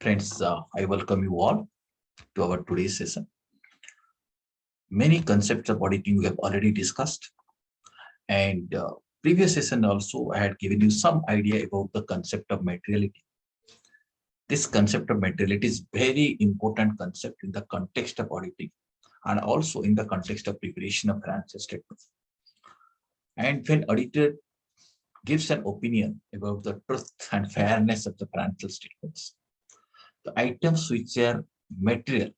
Friends, I welcome you all to our today's session. Many concepts of auditing we have already discussed, and previous session also I had given you some idea about the concept of materiality. This concept of materiality is very important concept in the context of auditing and also in the context of preparation of financial statements. And when auditor gives an opinion about the truth and fairness of the financial statements, the items which are material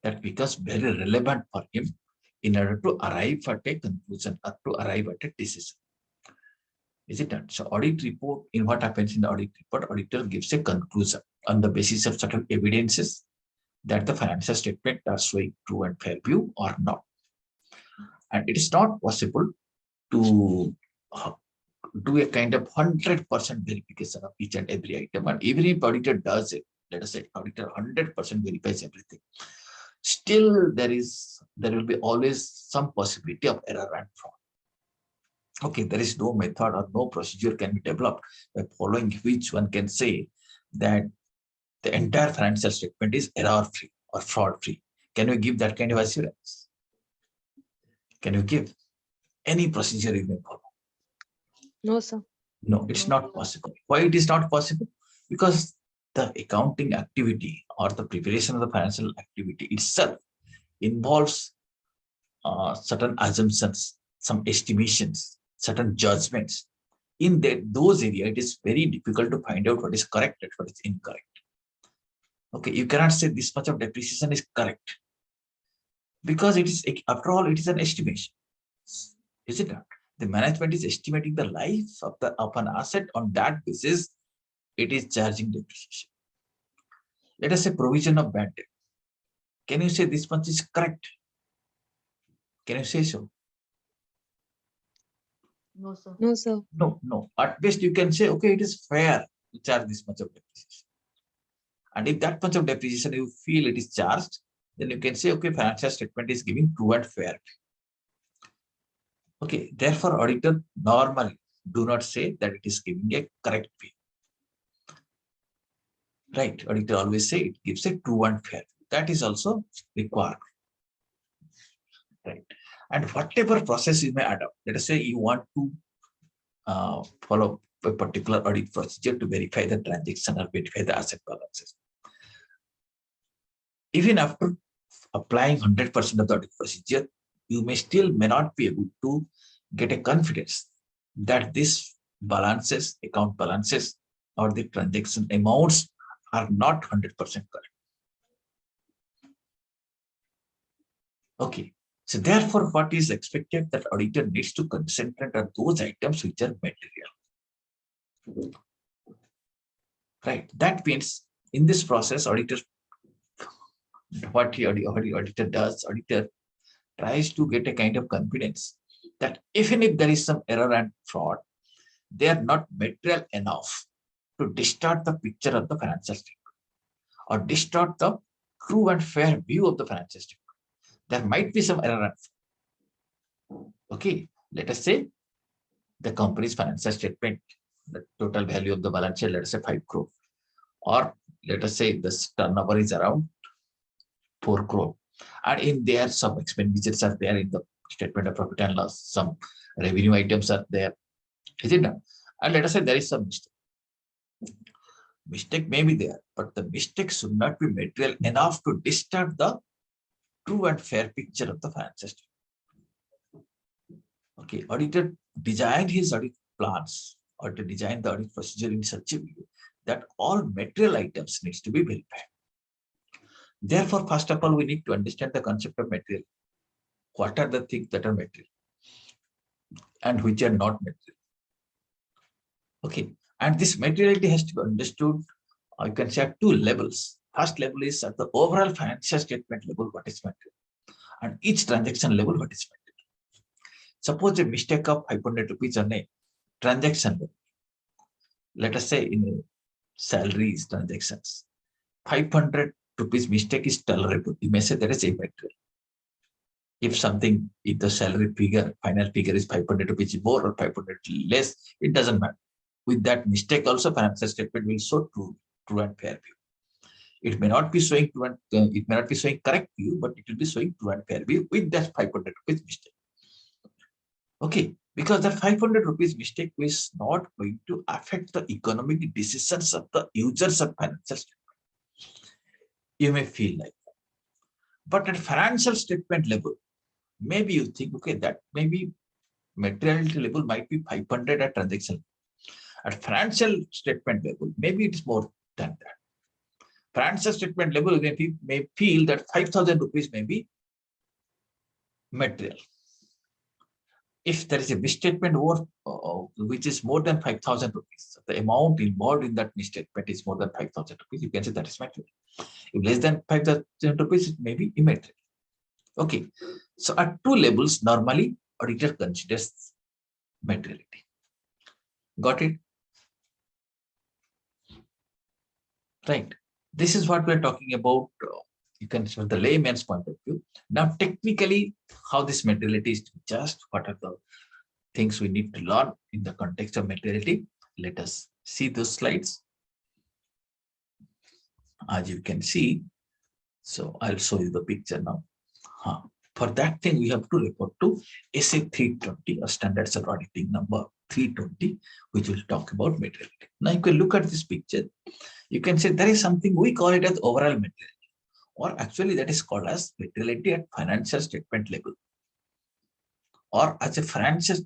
that becomes very relevant for him in order to arrive at a conclusion or to arrive at a decision. Is it not? So audit report, in what happens in the audit report, auditor gives a conclusion on the basis of certain evidences that the financial statement are showing true and fair view or not. And it is not possible to do a kind of 100% verification of each and every item. And even if auditor does it, let us say auditor 100% verifies everything, still there will be always some possibility of error and fraud. Okay, there is no method or no procedure can be developed by following which one can say that the entire financial statement is error-free or fraud-free. Can you give that kind of assurance? Can you give any procedure you may follow? No, sir. No, it's not possible. Why it is not possible? Because the accounting activity or the preparation of the financial activity itself involves certain assumptions, some estimations, certain judgments. In those areas, it is very difficult to find out what is correct and what is incorrect. Okay, you cannot say this much of depreciation is correct because it is, after all, it is an estimation. Is it not? The management is estimating the life of an asset. On that basis, it is charging depreciation. Let us say provision of bad debt. Can you say this much is correct? Can you say so? No, sir. No, sir. No. At best, you can say, okay, it is fair to charge this much of depreciation. And if that much of depreciation you feel it is charged, then you can say, okay, financial statement is giving true and fair. Okay, therefore, auditor normally do not say that it is giving a correct fee. Right, auditor always say it gives a true and fair. That is also required. Right, and whatever process you may adopt, let us say you want to follow a particular audit procedure to verify the transaction or verify the asset balances. Even after applying 100% of the audit procedure, you may not be able to get a confidence that this balances, account balances, or the transaction amounts are not 100% correct. Okay, so therefore, what is expected that auditor needs to concentrate on those items which are material. Right, that means in this process, auditor tries to get a kind of confidence that even if there is some error and fraud, they are not material enough to distort the picture of the financial statement or distort the true and fair view of the financial statement. There might be some error and fraud. Okay, let us say the company's financial statement, the total value of the balance sheet, let us say 5 crore, or let us say the turnover is around 4 crore, and in there some expenditures are there in the statement of profit and loss, some revenue items are there, is it not? And let us say there is some mistake. Mistake may be there, but the mistake should not be material enough to distort the true and fair picture of the financial statement. Okay, auditor designed his audit plans or to design the audit procedure in such a way that all material items needs to be verified. Therefore, first of all, we need to understand the concept of material. What are the things that are material and which are not material? Okay, and this materiality has to be understood, you can say at two levels. First level is at the overall financial statement level, what is material, and each transaction level, what is material. Suppose a mistake of 500 rupees on a transaction level. Let us say in salaries transactions, 500 rupees mistake is tolerable. You may say that is immaterial. If the salary figure, final figure is 500 rupees more or 500 less, it doesn't matter. With that mistake also, financial statement will show true and fair view. It may not be showing it may not be showing correct view, but it will be showing true and fair view with that 500 rupees mistake. Okay, because that 500 rupees mistake is not going to affect the economic decisions of the users of financial statement. You may feel like that. But at financial statement level, maybe you think, okay, that maybe materiality level might be 500 at transaction. At financial statement level, maybe it is more than that. Financial statement level may feel that 5,000 rupees may be material. If there is a misstatement which is more than 5,000 rupees, the amount involved in that misstatement is more than 5,000 rupees, you can say that is material. If less than 5,000 rupees, it may be immaterial. Okay, so at two levels, normally auditor considers materiality. Got it? Right. This is what we're talking about. You can from the layman's point of view. Now, technically, how this materiality is just, what are the things we need to learn in the context of materiality? Let us see those slides. As you can see, so I'll show you the picture now. For that thing, we have to report to SA 320, or Standards of Auditing number 320, which will talk about materiality. Now, you can look at this picture. You can say there is something, we call it as overall materiality, or actually that is called as materiality at financial statement level, or as a financial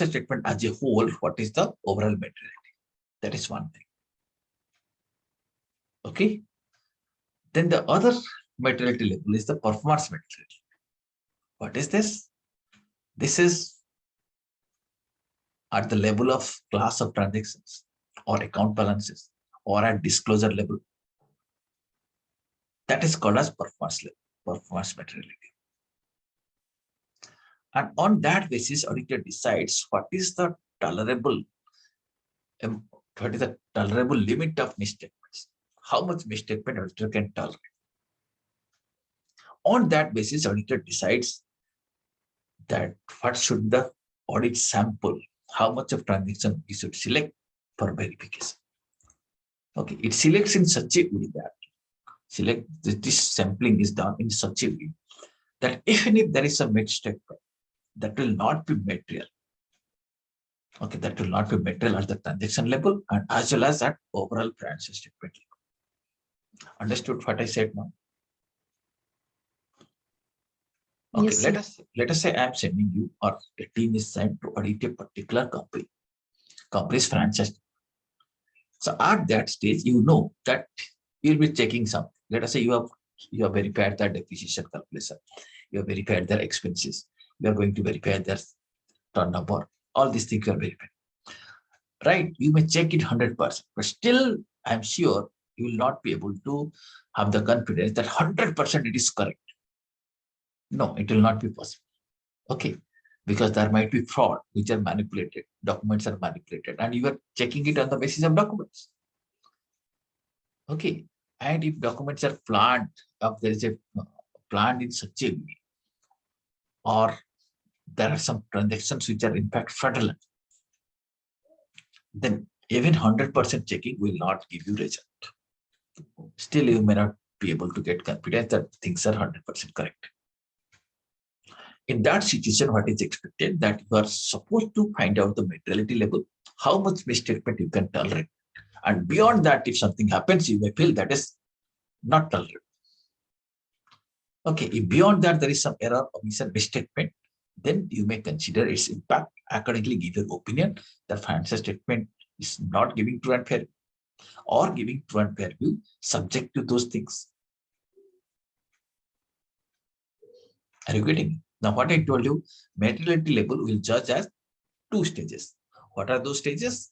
statement as a whole. What is the overall materiality? That is one thing. Okay. Then the other materiality level is the performance materiality. What is this? This is at the level of class of transactions or account balances or at disclosure level. That is called as performance materiality. And on that basis, auditor decides what is the tolerable limit of misstatements. How much misstatement auditor can tolerate. On that basis, auditor decides that what should the audit sample, how much of transaction we should select for verification. Okay, it selects in such a way that this sampling is done in such a way that even if there is a misstatement, that will not be material. Okay, that will not be material at the transaction level and as well as at overall financial statement level. Understood what I said now? Okay, yes, let us say I am sending you, or a team is sent to audit a particular company's financial statement. So at that stage, you know that you'll be checking something. Let us say you have verified their depreciation calculation, you have verified their expenses, you are going to verify their turnover. All these things you are verifying. Right? You may check it 100%, but still, I'm sure you will not be able to have the confidence that 100% it is correct. No, it will not be possible. Okay, because there might be fraud, which are manipulated, documents are manipulated, and you are checking it on the basis of documents. Okay, and if documents are planned, if there is a planned in such a way, or there are some transactions which are in fact fraudulent, then even 100% checking will not give you result. Still, you may not be able to get confidence that things are 100% correct. In that situation, what is expected that you are supposed to find out the materiality level, how much misstatement you can tolerate. And beyond that, if something happens, you may feel that is not tolerable. Okay, if beyond that there is some error, omission, misstatement, then you may consider its impact, accordingly give your opinion that financial statement is not giving true and fair or giving true and fair view subject to those things. Are you getting it? Now, what I told you, materiality level will judge as two stages. What are those stages?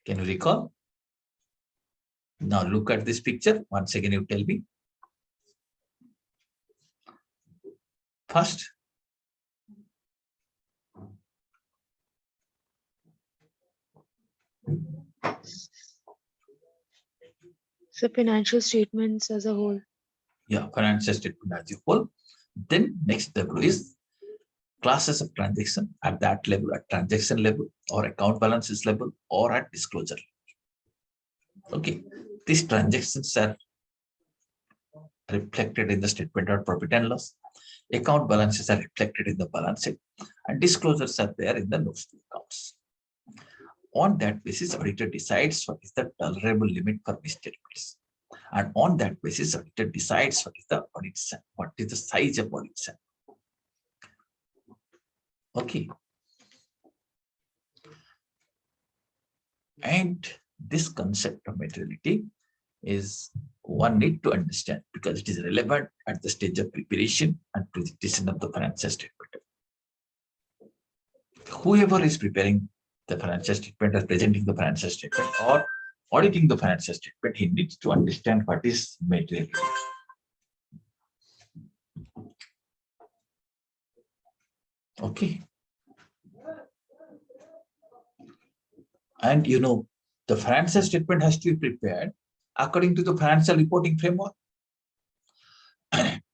Can you recall? Now look at this picture. Once again, you tell me. First, so financial statements as a whole. Yeah, financial statement as a whole. Then next level is classes of transaction at that level, at transaction level, or account balances level, or at disclosure level. Okay, these transactions are reflected in the statement of profit and loss. Account balances are reflected in the balance sheet, and disclosures are there in the notes to accounts. On that basis, auditor decides what is the tolerable limit for misstatements. And on that basis, auditor decides what is the audit sum, what is the size of audit sum. Okay. And this concept of materiality is one need to understand because it is relevant at the stage of preparation and presentation of the financial statement. Whoever is preparing the financial statement or presenting the financial statement or auditing the financial statement, he needs to understand what is materiality. Okay. And the financial statement has to be prepared according to the financial reporting framework.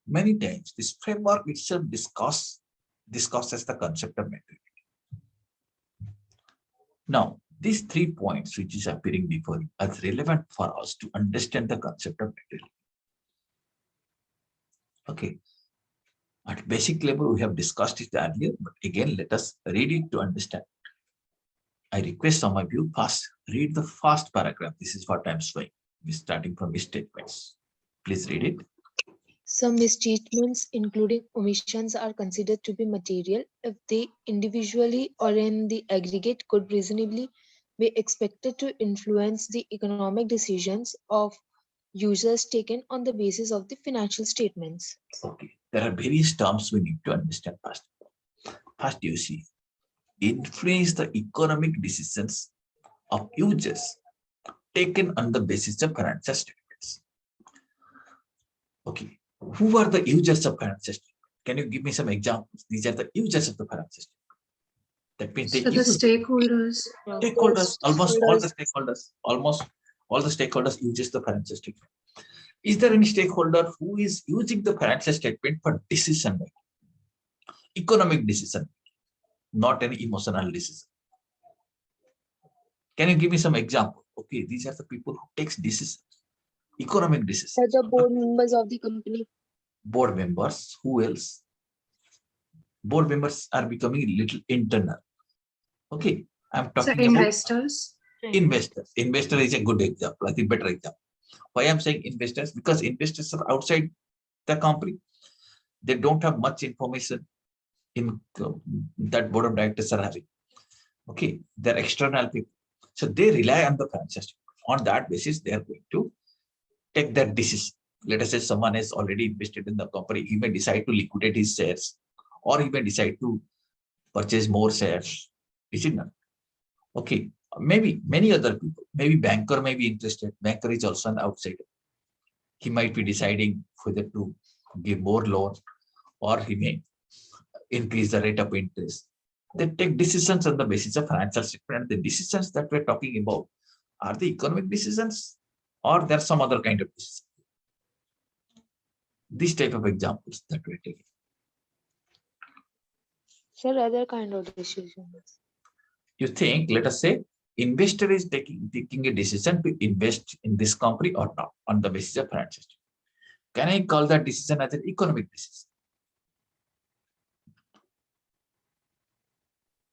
Many times, this framework itself discusses the concept of materiality. Now, these 3 points which is appearing before you are relevant for us to understand the concept of materiality. Okay. At basic level, we have discussed it earlier, but again, let us read it to understand. I request some of you first read the first paragraph. This is what I'm showing. We're starting from misstatements. Please read it. Some misstatements, including omissions, are considered to be material if they individually or in the aggregate could reasonably be expected to influence the economic decisions of users taken on the basis of the financial statements. Okay, there are various terms we need to understand first. First, you see, influence the economic decisions of users taken on the basis of financial statements. Okay, who are the users of financial statements? Can you give me some examples? These are the users of the financial statement. That means they So the stakeholders. Stakeholders, almost all the stakeholders uses the financial statement. Is there any stakeholder who is using the financial statement for decision making? Economic decision, not any emotional decision. Can you give me some example? Okay, these are the people who takes decisions, economic decisions. The board members of the company. Board members, who else? Board members are becoming a little internal. Okay, I'm talking about investors. Investors. Investor is a good example. I think better example. Why I'm saying investors? Because investors are outside the company. They don't have much information in that board of directors are having. Okay, they're external people. So they rely on the financial statement. On that basis, they are going to take that decision. Let us say someone has already invested in the company. He may decide to liquidate his shares or he may decide to purchase more shares. Is it not? Okay, maybe many other people, maybe banker may be interested. Banker is also an outsider. He might be deciding whether to give more loan or he may increase the rate of interest. They take decisions on the basis of financial statement. The decisions that we're talking about are the economic decisions or there's some other kind of decision. These type of examples that we're taking. Sir, other kind of decisions. You think, let us say, investor is taking a decision to invest in this company or not on the basis of financial statement. Can I call that decision as an economic decision?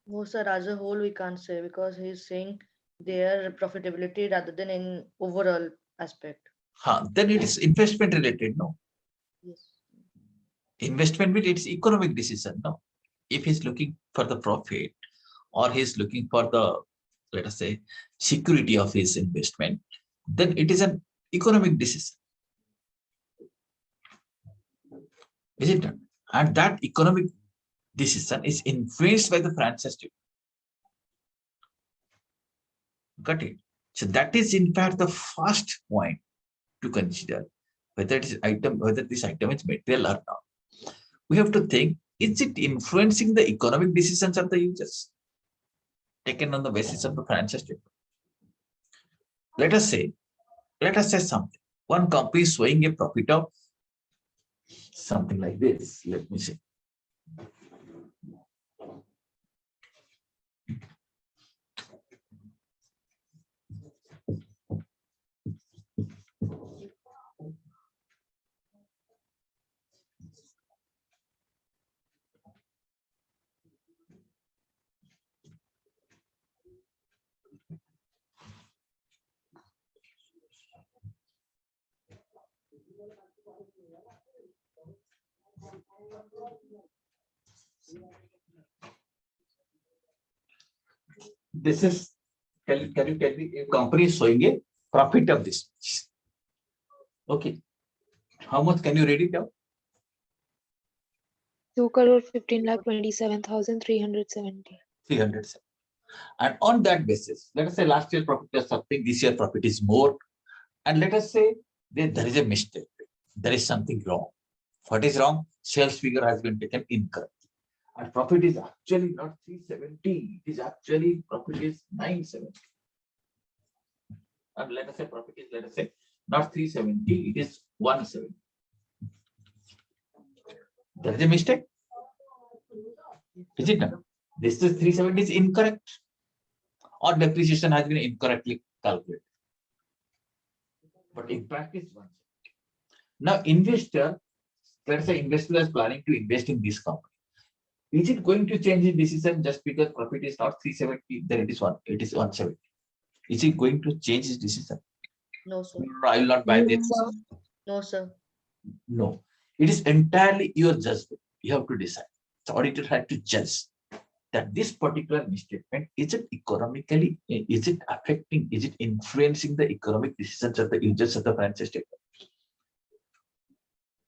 No, sir, as a whole, we can't say because he's saying their profitability rather than in overall aspect. Then it is investment related, no? Yes. Investment means it's economic decision, no? If he's looking for the profit or he's looking for the, let us say, security of his investment, then it is an economic decision. Is it not? And that economic decision is influenced by the financial statement. Got it? So that is in fact the first point to consider whether this item is material or not. We have to think, is it influencing the economic decisions of the users taken on the basis of the financial statement? Let us say something. One company is showing a profit of something like this. Let me see. This is, can you tell me, a company is showing a profit of this much. Okay. How much can you read it out? 2,15,27,370. 300. And on that basis, let us say last year profit was something, this year profit is more. And let us say there is a mistake. There is something wrong. What is wrong? Sales figure has been taken incorrect. And profit is actually not 370. It is actually profit is 970. And let us say profit is, let us say, not 370, it is 170. There is a mistake. Is it not? This is 370 is incorrect. Or depreciation has been incorrectly calculated. But in practice, 170. Now, investor, let's say investor is planning to invest in this company. Is it going to change his decision just because profit is not 370, then it is 170? Is it going to change his decision? No, sir. No, I will not buy this. No, sir. No. It is entirely your judgment. You have to decide. The auditor had to judge that this particular misstatement, is it economically, is it affecting, is it influencing the economic decisions of the users of the financial statement?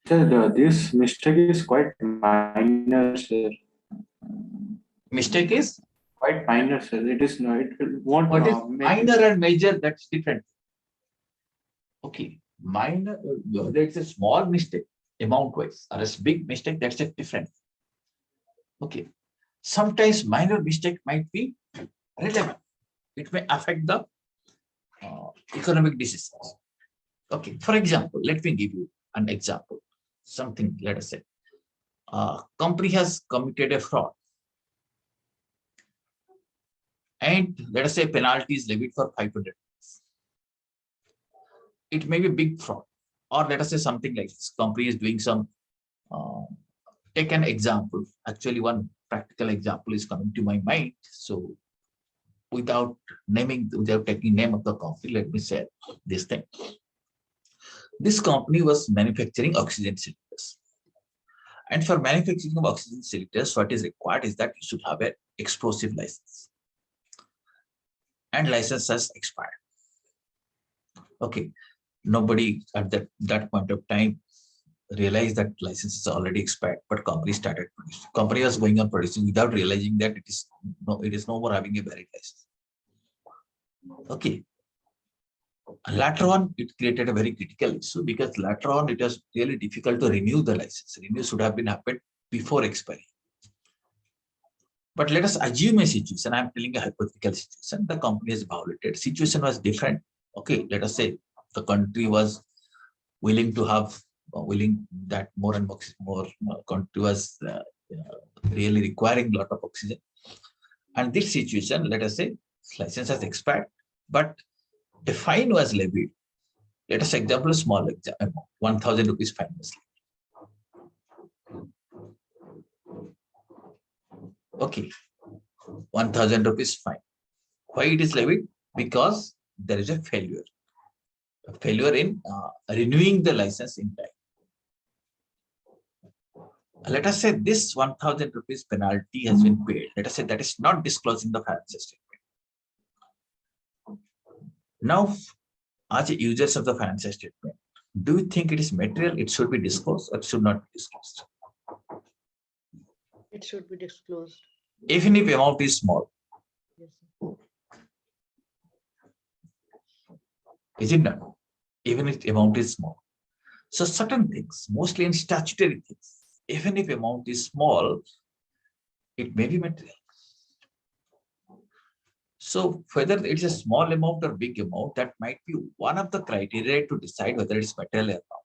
Sir, this mistake is quite minor, sir. Mistake is? Quite minor, sir. It is no, it won't What is make minor and major? That's different. Okay, minor, whether it's a small mistake amount wise or a big mistake, that's a different. Okay, sometimes minor mistake might be relevant. It may affect the economic decisions. Okay, for example, let me give you an example. Something, let us say, company has committed a fraud, and let us say penalty is levied for 500. It may be big fraud, or let us say something like this. Company is doing some. Take an example. Actually, one practical example is coming to my mind. So, without taking name of the company, let me say this thing. This company was manufacturing oxygen cylinders. And for manufacturing of oxygen cylinders, what is required is that you should have an explosive license. And license has expired. Okay. Nobody at that point of time realized that license is already expired, but company started producing. Company was going on producing without realizing that it is no more having a valid license. Okay. Later on, it created a very critical issue because later on it was really difficult to renew the license. Renew should have been happened before expiry. But let us assume a situation. I'm telling a hypothetical situation. The company is violated. Situation was different. Okay, let us say the country was willing to have that more and more country was really requiring a lot of oxygen. And this situation, let us say, license has expired, but a fine was levied. Let us example a small example, 1,000 rupees fine was levied. Okay, 1,000 rupees fine. Why it is levied? Because there is a failure in renewing the license in time. Let us say this 1,000 rupees penalty has been paid. Let us say that is not disclosing the financial statement. Now, as a users of the financial statement, do you think it is material? It should be disclosed or it should not be disclosed? It should be disclosed. Even if amount is small. Yes, sir. Is it not? Even if amount is small. So certain things, mostly in statutory things, even if amount is small, it may be material. So whether it's a small amount or big amount, that might be one of the criteria to decide whether it's material or not.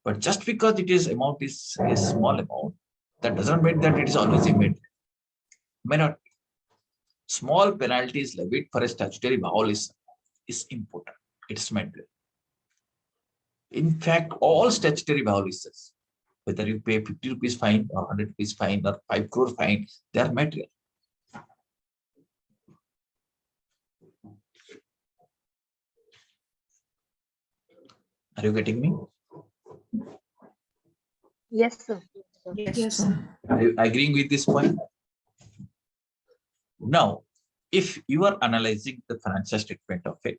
But just because it is amount is a small amount, that doesn't mean that it is always a material. May not be. Small penalties levied for a statutory violation is important. It's material. In fact, all statutory violations, whether you pay 50 rupees fine or 100 rupees fine or 5 crore fine, they are material. Are you getting me? Yes, sir. Yes, Yes, sir. sir. Are you agreeing with this point? Now, if you are analyzing the financial statement of a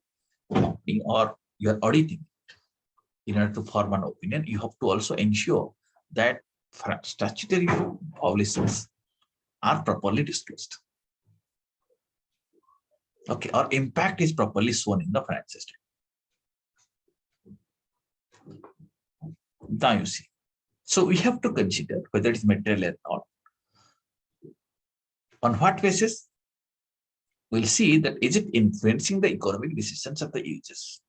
company or you are auditing, in order to form an opinion, you have to also ensure that statutory policies are properly disclosed. Okay, or impact is properly shown in the financial statement. Now you see. So we have to consider whether it is material or not. On what basis? We'll see that is it influencing the economic decisions of the users.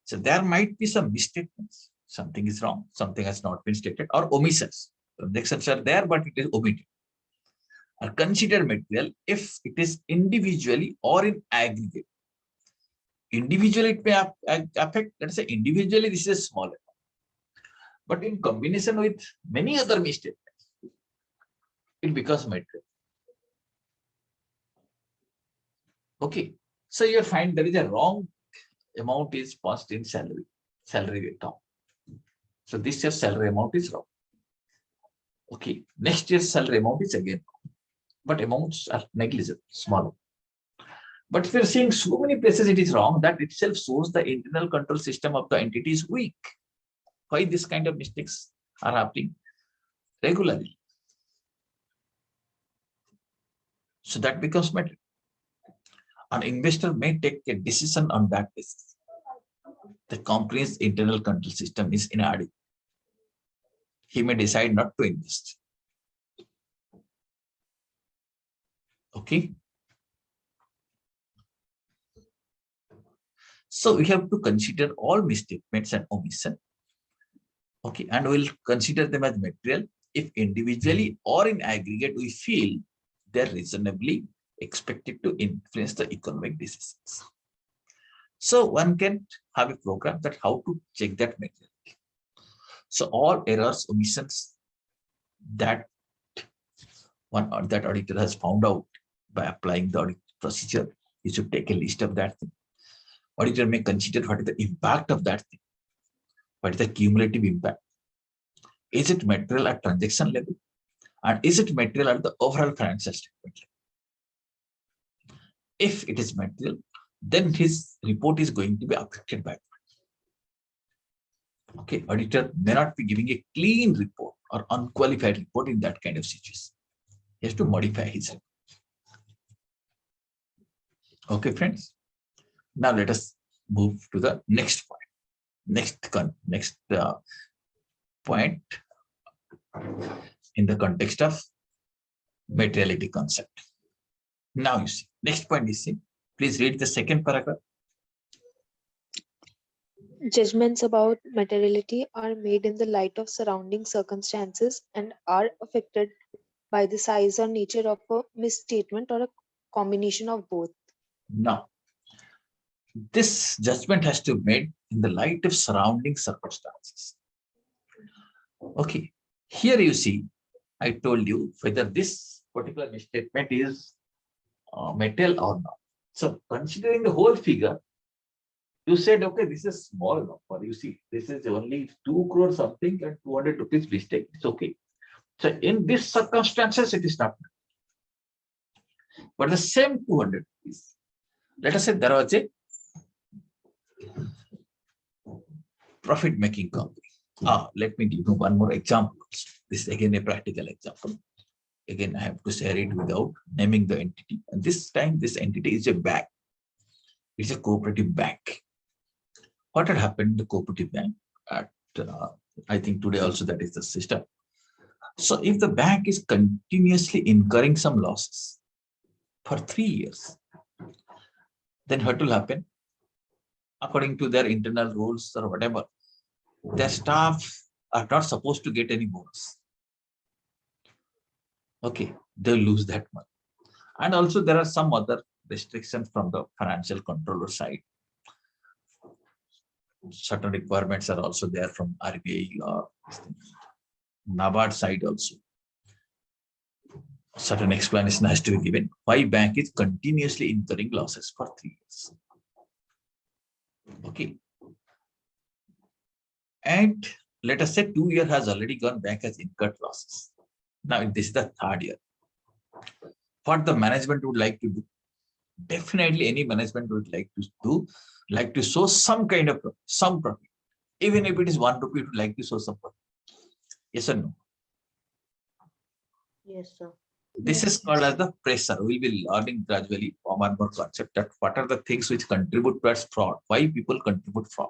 So there might be some misstatements. Something is wrong, something has not been stated, or omissions. Transactions are there, but it is omitted. Are considered material if it is individually or in aggregate. Individually, it may affect, let's say individually, this is small. But in combination with many other misstatements, it becomes material. Okay. So you find there is a wrong amount is passed in salary account. So this year's salary amount is wrong. Okay. Next year's salary amount is again wrong. But amounts are negligible, small. But if you're seeing so many places it is wrong, that itself shows the internal control system of the entity is weak. Why this kind of mistakes are happening regularly? So that becomes material. An investor may take a decision on that basis. The company's internal control system is inadequate. He may decide not to invest. Okay. So we have to consider all misstatements and omission. Okay, and we'll consider them as material if individually or in aggregate we feel they're reasonably expected to influence the economic decisions. So one can have a program that how to check that materiality. So all errors, omissions that that auditor has found out by applying the audit procedure, you should take a list of that thing. Auditor may consider what is the impact of that thing. What is the cumulative impact? Is it material at transaction level? And is it material at the overall financial statement level? If it is material, then his report is going to be affected by it. Okay, auditor may not be giving a clean report or unqualified report in that kind of situation. He has to modify his report. Okay, friends. Now let us move to the next point. Next point in the context of materiality concept. Now you see, next point is see. Please read the second paragraph. Judgments about materiality are made in the light of surrounding circumstances and are affected by the size or nature of a misstatement or a combination of both. Now, this judgment has to be made in the light of surrounding circumstances. Okay, here you see, I told you whether this particular misstatement is material or not. So considering the whole figure, you said, okay, this is small number. You see, this is only 2 crore something and 200 rupees mistake. It's okay. So in these circumstances, it is not. But the same 200 rupees, let us say there was a profit-making company. Let me give you one more example. This is again a practical example. Again, I have to share it without naming the entity. And this time, this entity is a bank. It's a cooperative bank. What had happened in the cooperative bank? I think today also that is the system. So if the bank is continuously incurring some losses for 3 years, then what will happen? According to their internal rules or whatever, their staff are not supposed to get any bonus. Okay, they'll lose that money. And also there are some other restrictions from the financial controller side. Certain requirements are also there from RBI or NABARD side also. Certain explanation has to be given why bank is continuously incurring losses for 3 years. Okay. And let us say 2 years has already gone, bank has incurred losses. Now this is the third year. What the management would like to do? Definitely any management would like to do, like to show some kind of profit, some profit. Even if it is 1 rupee, would like to show some profit. Yes or no? Yes, sir. This is called as the pressure. We'll be learning gradually one more concept, that what are the things which contribute towards fraud, why people contribute fraud.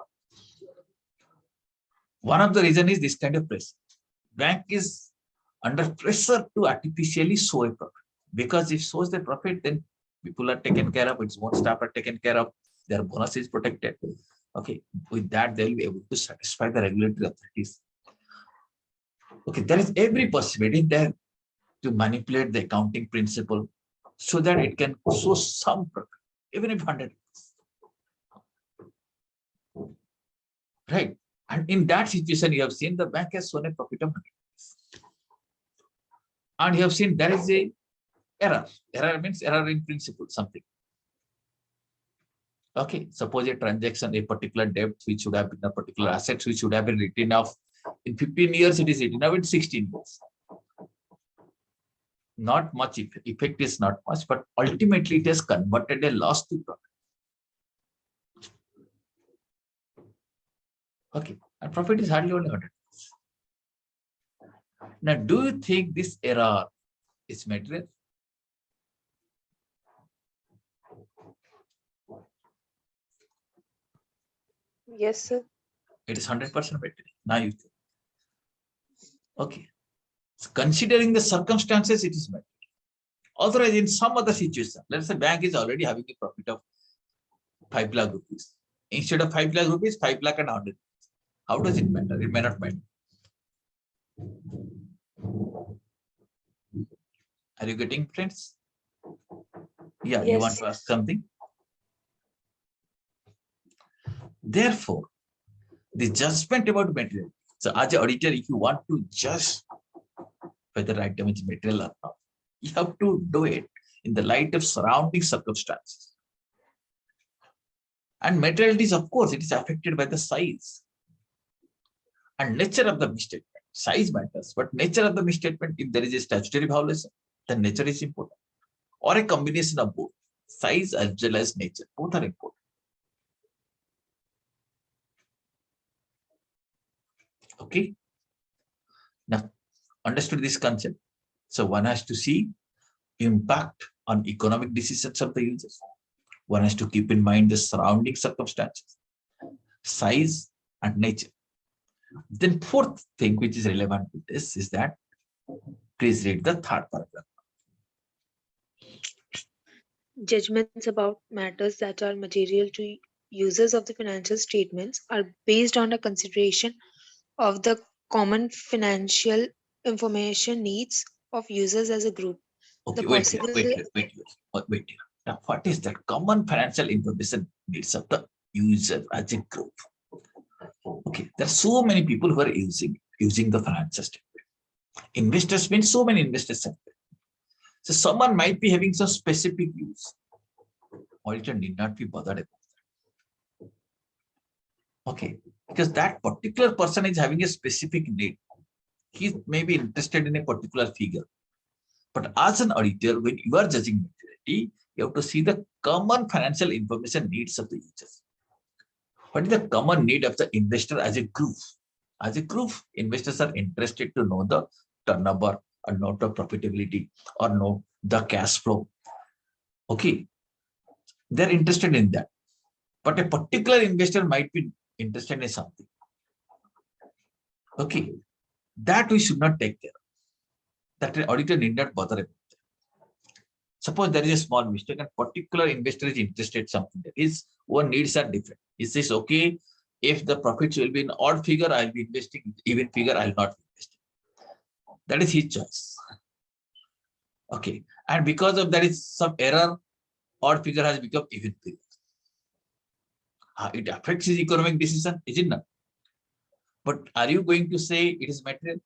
One of the reason is this kind of pressure. Bank is under pressure to artificially show a profit, because if shows the profit, then people are taken care of, its own staff are taken care of, their bonus is protected. Okay, with that they will be able to satisfy the regulatory authorities. Okay, there is every possibility there to manipulate the accounting principle so that it can show some profit, even if 100 rupees. Right? And in that situation, you have seen the bank has shown a profit of 100 rupees. And you have seen there is a error. Error means error in principle, something. Okay, suppose a transaction, a particular debt which should have been a particular assets which should have been written off in 15 years, it is written off in 16 years. Not much effect is not much, but ultimately it has converted a loss to profit. Okay, and profit is hardly only 100. Now, do you think this error is material? Yes, sir. It is 100% material. Now you think. Okay. So considering the circumstances, it is material. Otherwise, in some other situation, let's say bank is already having a profit of 5 lakh rupees. Instead of 5 lakh rupees, 5 lakh and 100. How does it matter? It may not matter. Are you getting, friends? Yeah, you want to ask something? Therefore, the judgment about material. So, as an auditor, if you want to judge whether item is material or not, you have to do it in the light of surrounding circumstances. And materiality is, of course, it is affected by the size and nature of the misstatement. Size matters, but nature of the misstatement, if there is a statutory violation, then nature is important. Or a combination of both, size as well as nature, both are important. Okay. Now, understood this concept. So one has to see impact on economic decisions of the users. One has to keep in mind the surrounding circumstances, size and nature. Then fourth thing which is relevant to this is that, please read the third paragraph. Judgments about matters that are material to users of the financial statements are based on a consideration of the common financial information needs of users as a group. Okay, The wait here. Now, what is that common financial information needs of the user as a group? Okay, there are so many people who are using the financial statement. Investors mean so many investors. So someone might be having some specific use. Auditor need not be bothered about that. Okay, because that particular person is having a specific need. He may be interested in a particular figure. But as an auditor, when you are judging materiality, you have to see the common financial information needs of the users. What is the common need of the investor as a group? As a group, investors are interested to know the turnover or know the profitability or know the cash flow. Okay, they're interested in that. But a particular investor might be interested in something. Okay, that we should not take care of. That an auditor need not bother about. Suppose there is a small mistake and particular investor is interested in something. His own needs are different. He says, okay, if the profits will be in odd figure, I'll be investing. Even figure, I'll not be investing. That is his choice. Okay. And because of that is some error, odd figure has become even figure. It affects his economic decision, is it not? But are you going to say it is material?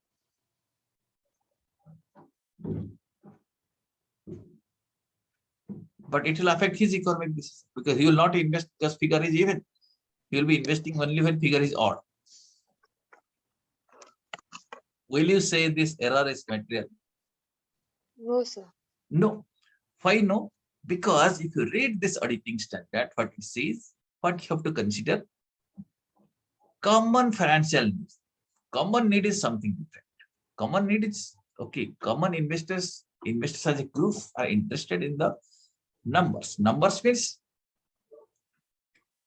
But it will affect his economic decision because he will not invest because figure is even. He will be investing only when figure is odd. Will you say this error is material? No, sir. No. Why no? Because if you read this auditing standard, what it says, what you have to consider, common financial needs. Common need is something different. Common need is, okay, common investors as a group are interested in the numbers. Numbers means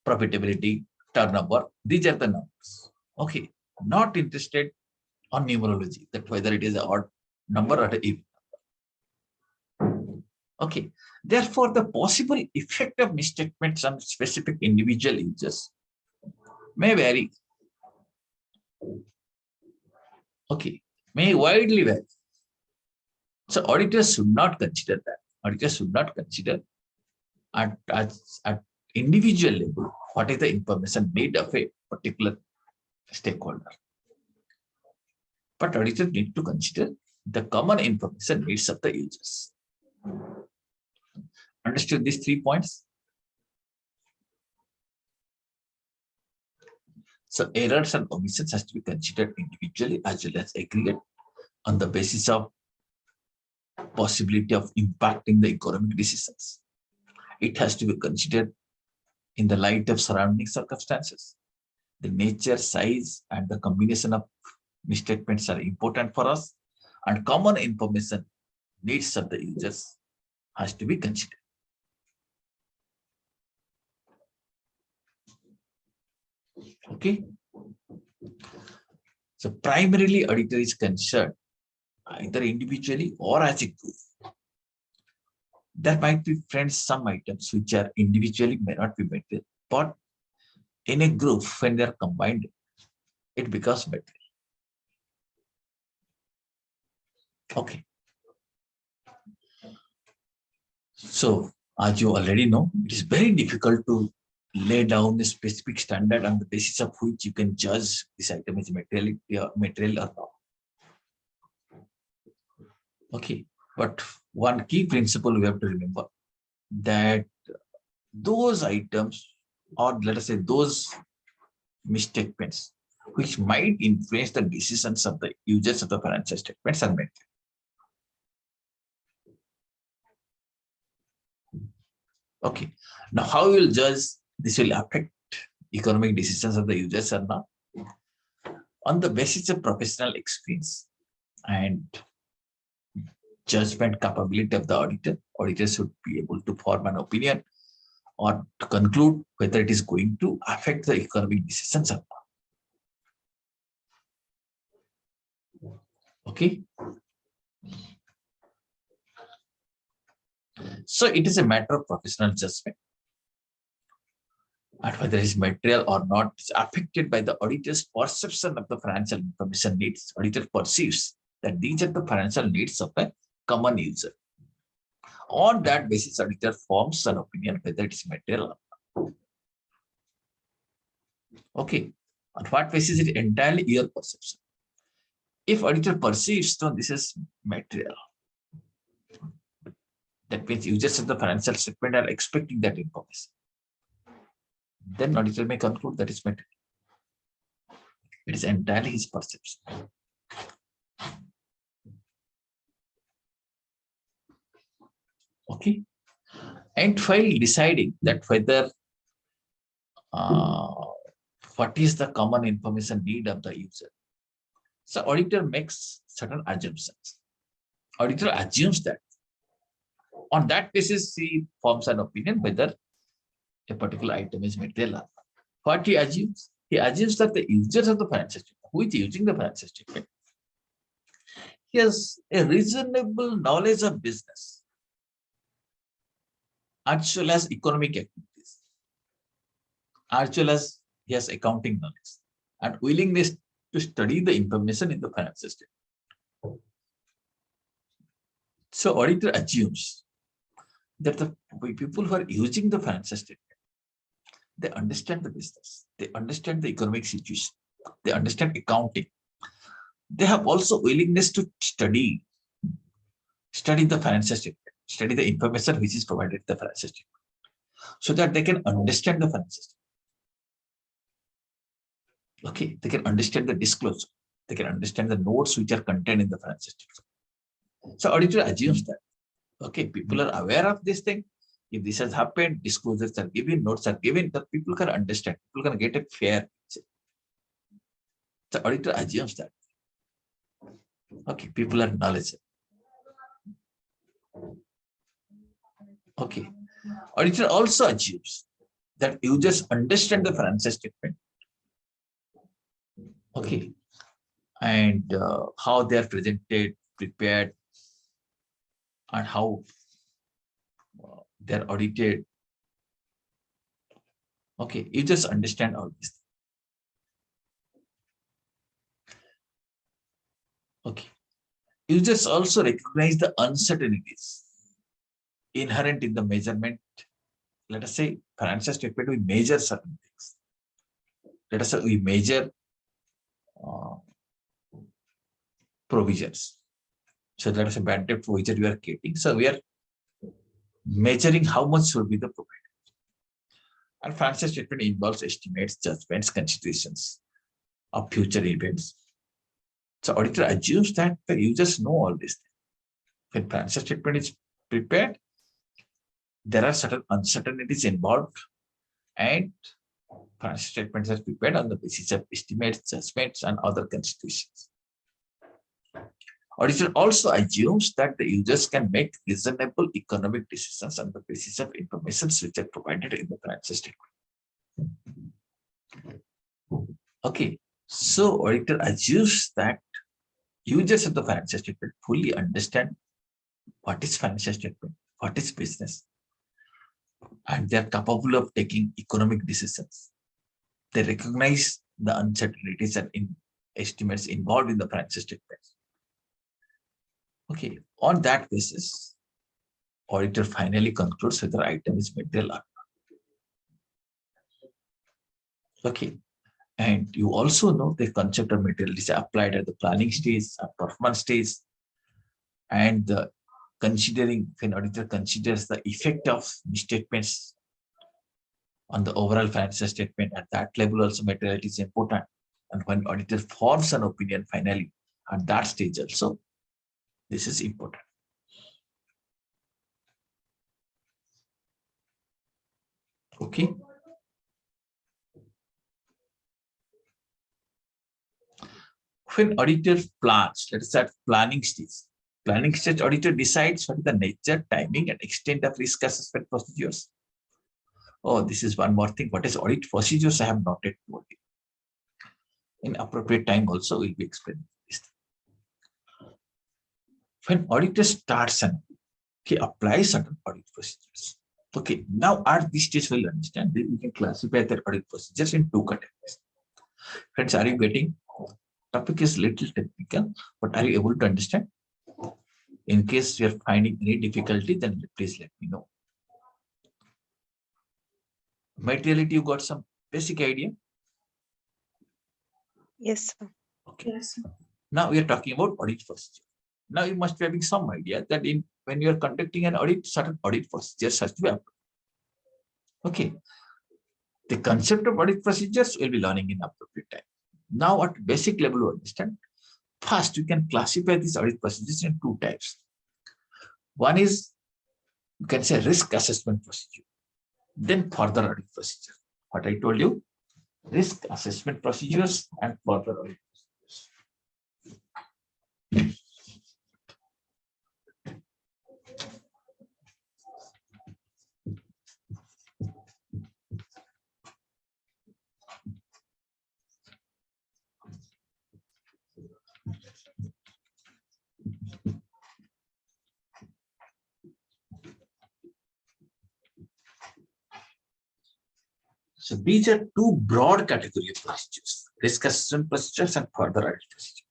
profitability, turnover. These are the numbers. Okay, not interested on numerology, that whether it is an odd number or an even. Okay, therefore, the possible effect of misstatements on specific individual users may vary. Okay, may widely vary. So auditors should not consider that. Auditors should not consider at individual level what is the information need of a particular stakeholder. But auditors need to consider the common information needs of the users. Understood these 3 points? So errors and omissions has to be considered individually as well as aggregate on the basis of possibility of impacting the economic decisions. It has to be considered in the light of surrounding circumstances. The nature, size, and the combination of misstatements are important for us, and common information needs of the users has to be considered. Okay. So primarily auditor is concerned either individually or as a group. There might be, friends, some items which are individually may not be material, but in a group, when they are combined, it becomes material. Okay. So, as you already know, it is very difficult to lay down a specific standard on the basis of which you can judge this item is material or not. Okay, but one key principle we have to remember that those items, or let us say those misstatements, which might influence the decisions of the users of the financial statements are material. Okay, now how you will judge this will affect economic decisions of the users or not? On the basis of professional experience and judgment capability of the auditor, auditors should be able to form an opinion or to conclude whether it is going to affect the economic decisions or not. Okay. So it is a matter of professional judgment. And whether it is material or not is affected by the auditor's perception of the financial information needs. Auditor perceives that these are the financial needs of a common user. On that basis, auditor forms an opinion whether it is material or not. Okay. On what basis it is entirely your perception. If auditor perceives that this is material, that means users of the financial statement are expecting that information, then auditor may conclude that is material. It is entirely his perception. Okay. And while deciding that whether what is the common information need of the user, so auditor makes certain assumptions. Auditor assumes that. On that basis, he forms an opinion whether a particular item is material or not. What he assumes? He assumes that the users of the financial statement, who is using the financial statement, he has a reasonable knowledge of business as well as economic activities, as well as he has accounting knowledge and willingness to study the information in the financial statement. So auditor assumes that the people who are using the financial statement, they understand the business, they understand the economic situation, they understand accounting. They have also willingness to study the financial statement, study the information which is provided in the financial statement, so that they can understand the financial statement. Okay, they can understand the disclosure. They can understand the notes which are contained in the financial statement. So auditor assumes that, okay, people are aware of this thing. If this has happened, disclosures are given, notes are given, that people can understand. People can get a fair picture. The auditor assumes that. Okay, people are knowledgeable. Okay. Auditor also assumes that users understand the financial statement. Okay. And how they are presented, prepared, and how they are audited. Okay, you just understand all this. Okay. Users also recognize the uncertainties inherent in the measurement. Let us say financial statement, we measure certain things. Let us say we measure provisions. So let us say bad debt provision we are getting. So we are measuring how much should be the provision. And financial statement involves estimates, judgments, considerations of future events. So auditor assumes that the users know all this. When financial statement is prepared, there are certain uncertainties involved, and financial statements are prepared on the basis of estimates, judgments, and other considerations. Auditor also assumes that the users can make reasonable economic decisions on the basis of information which are provided in the financial statement. Okay, so auditor assumes that users of the financial statement fully understand what is financial statement, what is business, and they are capable of taking economic decisions. They recognize the uncertainties and estimates involved in the financial statements. Okay, on that basis, auditor finally concludes whether item is material or not. Okay, and you also know the concept of materiality is applied at the planning stage, performance stage, and the considering, when auditor considers the effect of misstatements on the overall financial statement, at that level also materiality is important. And when auditor forms an opinion finally at that stage also, this is important. Okay. When auditor plans, let us say planning stage auditor decides what is the nature, timing, and extent of risk assessment procedures. Oh, this is one more thing. What is audit procedures? I have noted told you. In appropriate time also will be explained this. When auditor starts and he applies certain audit procedures. Okay, now at this stage we'll understand that we can classify the audit procedures in two categories. Friends, are you getting? Topic is little technical, but are you able to understand? In case you are finding any difficulty, then please let me know. Materiality, you got some basic idea? Yes, sir. Okay. Yes. Now we are talking about audit procedure. Now you must be having some idea that when you are conducting an audit, certain audit procedures has to be applied. Okay. The concept of audit procedures will be learning in appropriate time. Now at basic level you understand. First, you can classify these audit procedures in two types. One is, you can say, risk assessment procedure. Then further audit procedure. What I told you, risk assessment procedures and further audit procedures. So these are two broad categories of procedures, risk assessment procedures and further audit procedures.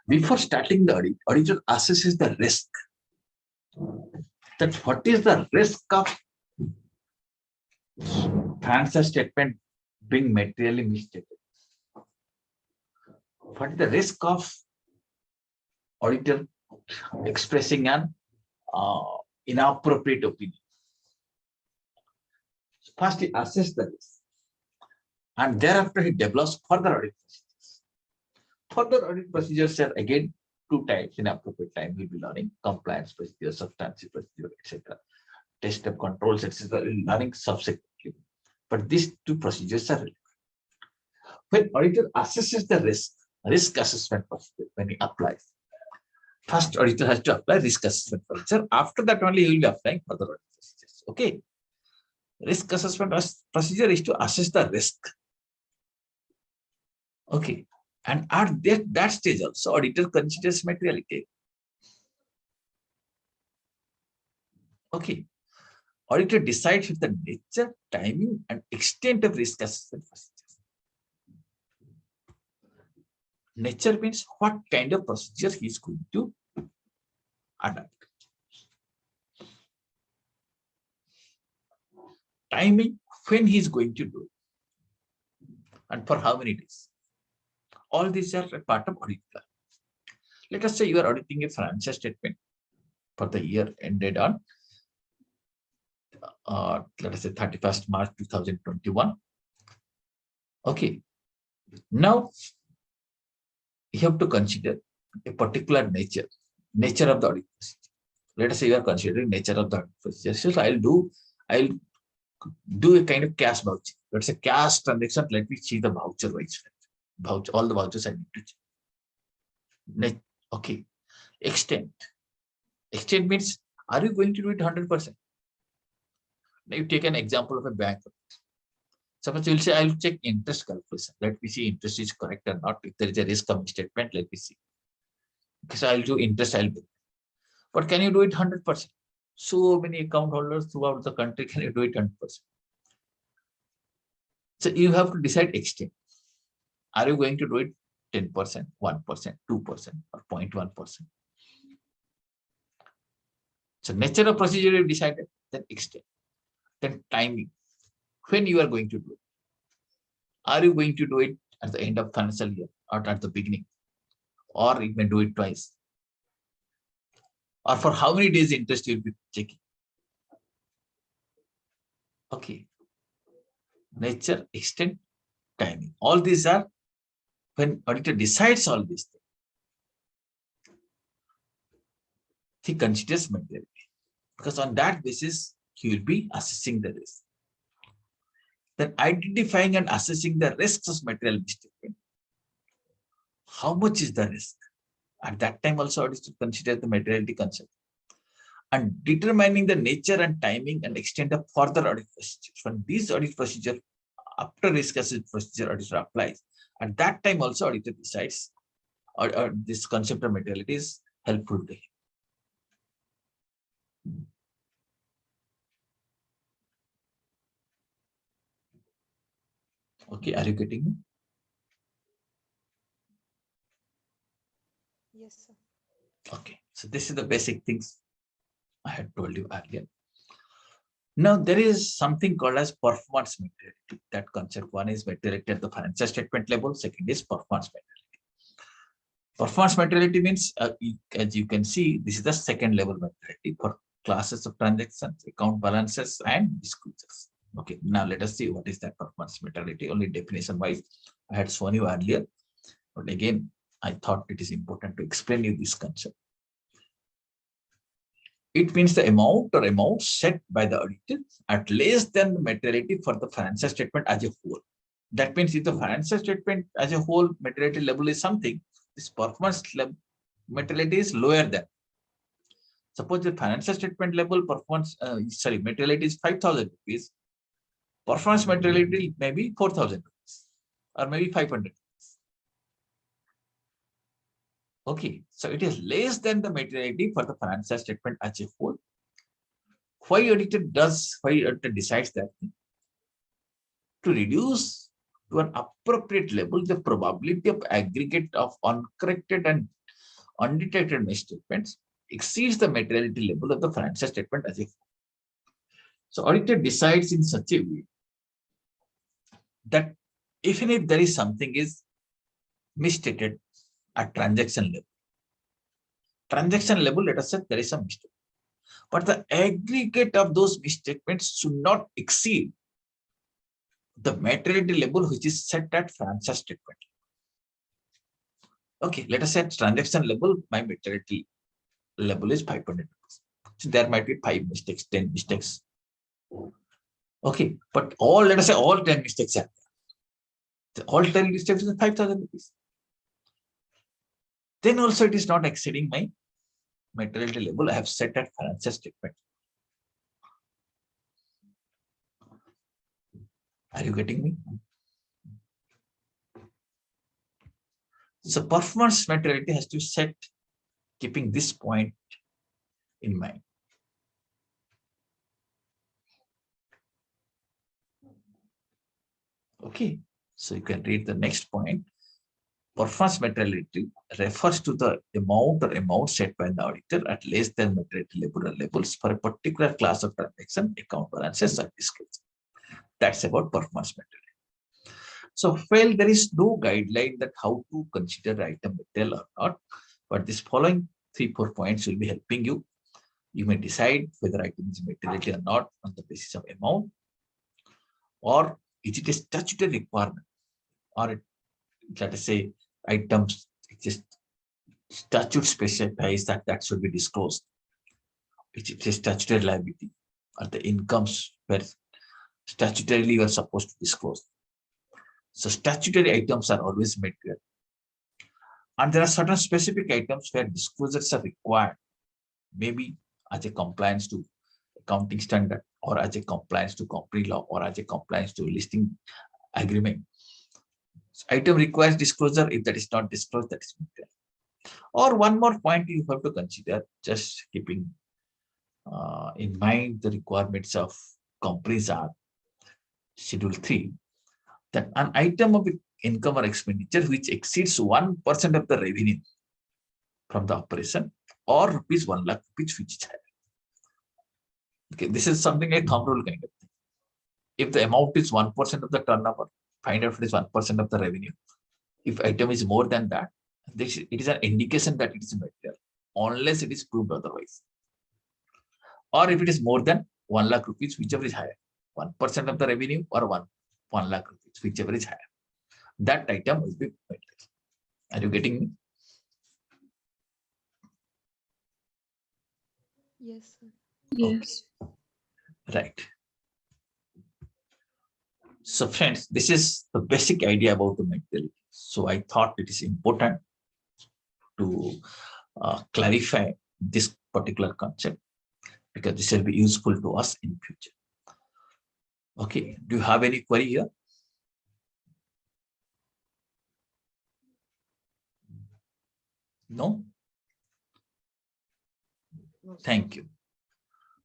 Before starting the audit, auditor assesses the risk. That what is the risk of financial statement being materially misstated? What is the risk of auditor expressing an inappropriate opinion? First, he assesses the risk, and thereafter he develops further audit procedures. Further audit procedures are again two types. In appropriate time, we'll be learning compliance procedure, substantive procedure, etc. Test of controls, etc. We'll be learning subsequently. But these two procedures are relevant. When auditor assesses the risk assessment procedure when he applies. First, auditor has to apply risk assessment procedure. After that, only he will be applying further audit procedures. Okay. Risk assessment procedure is to assess the risk. Okay. And at that stage also, auditor considers materiality. Okay. Auditor decides with the nature, timing, and extent of risk assessment procedures. Nature means what kind of procedure he is going to adapt. Timing, when he is going to do it, and for how many days. All these are a part of audit plan. Let us say you are auditing a financial statement for the year ended on, let us say 31st March 2021. Okay. Now, you have to consider a particular nature of the audit procedure. Let us say you are considering nature of the audit procedure. So I'll do a kind of cash voucher. Let's say cash transaction. Let me see the voucher wise. Voucher, all the vouchers I need to check. Okay. Extent means, are you going to do it 100%? Now you take an example of a bank. Suppose you will say, I'll check interest calculation. Let me see interest is correct or not. If there is a risk of statement, let me see. Okay, so I'll do interest, I'll do. But can you do it 100%? So many account holders throughout the country, can you do it 100%? So you have to decide extent. Are you going to do it 10%, 1%, 2%, or 0.1%? So nature of procedure you decided, then extent, then timing. When you are going to do it? Are you going to do it at the end of financial year or at the beginning? Or you may do it twice. Or for how many days interest you will be checking? Okay. Nature, extent, timing. All these are when auditor decides all these things. He considers materiality. Because on that basis, he will be assessing the risk. Then identifying and assessing the risks of material misstatement. How much is the risk? At that time also auditor consider the materiality concept. And determining the nature and timing and extent of further audit procedures. When these audit procedure, after risk assessment procedure auditor applies, at that time also auditor decides or this concept of materiality is helpful to him. Okay, are you getting me? Yes, sir. Okay, so this is the basic things I had told you earlier. Now there is something called as performance materiality. That concept, one is materiality at the financial statement level, second is performance materiality. Performance materiality means, as you can see, this is the second level materiality for classes of transactions, account balances, and disclosures. Okay, now let us see what is that performance materiality. Only definition wise, I had shown you earlier, but again, I thought it is important to explain you this concept. It means the amount or amounts set by the auditor at less than the materiality for the financial statement as a whole. That means if the financial statement as a whole materiality level is something, this performance materiality is lower than. Suppose the financial statement level performance, materiality is 5,000 rupees. Performance materiality may be 4,000 rupees or maybe 500. Okay, so it is less than the materiality for the financial statement as a whole. Why auditor decides that? To reduce to an appropriate level the probability of aggregate of uncorrected and undetected misstatements exceeds the materiality level of the financial statement as a whole. So auditor decides in such a way that even if there is something is misstated at transaction level, let us say there is some mistake. But the aggregate of those misstatements should not exceed the materiality level which is set at financial statement. Okay, let us say transaction level, my materiality level is 500 rupees. So there might be 5 mistakes, 10 mistakes. Okay, but let us say all 10 mistakes are there. All 10 mistakes is 5,000 rupees. Then also it is not exceeding my materiality level I have set at financial statement. Are you getting me? So performance materiality has to set keeping this point in mind. Okay, so you can read the next point. Performance materiality refers to the amount set by the auditor at less than materiality level or levels for a particular class of transaction, account balances, or disclosure. That's about performance materiality. So, well, there is no guideline that how to consider item material or not, but this following 3-4 points will be helping you. You may decide whether item is materiality or not on the basis of amount, or is it a statutory requirement, or let us say items just statute specifies that should be disclosed. It's a statutory liability, or the incomes were statutorily you are supposed to disclose. So statutory items are always material. And there are certain specific items where disclosures are required, maybe as a compliance to accounting standard, or as a compliance to company law, or as a compliance to listing agreement. So item requires disclosure. If that is not disclosed, that is material. Or one more point you have to consider, just keeping in mind the requirements of companies are Schedule 3, that an item of income or expenditure which exceeds 1% of the revenue from the operation or rupees 1 lakh rupees which is higher. Okay, this is something like thumb rule kind of thing. If the amount is 1% of the turnover, find out if it is 1% of the revenue. If item is more than that, it is an indication that it is material, unless it is proved otherwise. Or if it is more than 1 lakh rupees, whichever is higher, 1% of the revenue or 1 lakh rupees, whichever is higher, that item will be material. Are you getting me? Yes, sir. Yes. Right. So friends, this is the basic idea about the materiality. So I thought it is important to clarify this particular concept because this will be useful to us in future. Okay, do you have any query here? No? No, sir. Thank you.